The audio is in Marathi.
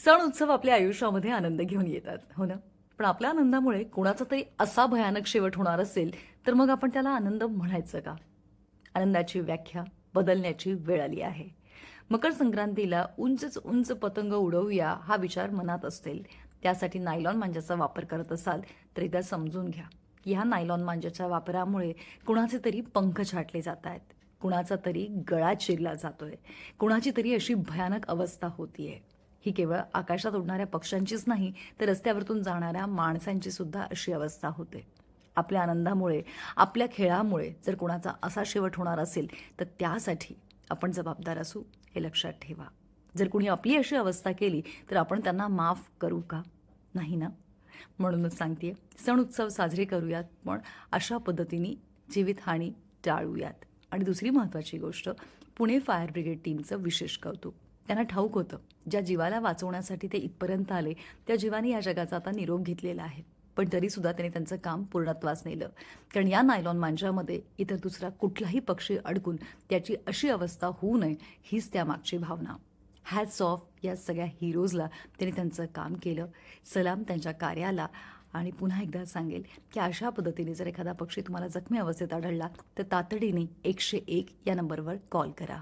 सण उत्सव आपल्या आयुष्यामध्ये आनंद घेऊन येतात, हो ना? पण आपल्या आनंदामुळे कोणाचा तरी असा भयानक शेवट होणार असेल, तर मग आपण त्याला आनंद म्हणायचं का? आनंदाची व्याख्या बदलण्याची वेळ आली आहे. मकर संक्रांतीला उंचच उंच पतंग उडवूया हा विचार मनात असेल, त्यासाठी नायलॉन मांजाचा वापर करत असाल तर एकदा समजून घ्या की ह्या नायलॉन मांजाच्या वापरामुळे कुणाचे तरी पंख छाटले जात आहेत, कुणाचा तरी गळा चिरला जातोय, कुणाची तरी अशी भयानक अवस्था होतीये. ही केवळ आकाशात उडणाऱ्या पक्ष्यांचीच नाही, तर रस्त्यावरतून जाणाऱ्या माणसांची सुद्धा अशी अवस्था होते. आपल्या आनंदामुळे, आपल्या खेळामुळे जर कुणाचा असा शेवट होणार असेल, तर त्यासाठी आपण जबाबदार असू, हे लक्षात ठेवा. जर कुणी आपली अशी अवस्था केली, तर आपण त्यांना माफ करू का? नाही ना? म्हणूनच सांगतेय, सण उत्सव साजरे करूयात, पण अशा पद्धतीने जीवितहानी टाळूयात. आणि दुसरी महत्त्वाची गोष्ट, पुणे फायर ब्रिगेड टीमचं विशेष कौतुक. त्यांना ठाऊक होतं, ज्या जीवाला वाचवण्यासाठी ते इथपर्यंत आले, त्या जीवाने या जगाचा आता निरोप घेतलेला आहे. पण तरीसुद्धा त्यांनी त्यांचं काम पूर्णत्वास नेलं. कारण या नायलॉन मांजामध्ये इतर दुसरा कुठलाही पक्षी अडकून त्याची अशी अवस्था होऊ नये, हीच त्यामागची भावना. हॅट्स ऑफ या सगळ्या हिरोजला. त्यांनी त्यांचं काम केलं. सलाम त्यांच्या कार्याला. आणि पुन्हा एकदा सांगेल की अशा पद्धतीने जर एखादा पक्षी तुम्हाला जखमी अवस्थेत आढळला, तर तातडीने 101 या नंबरवर कॉल करा.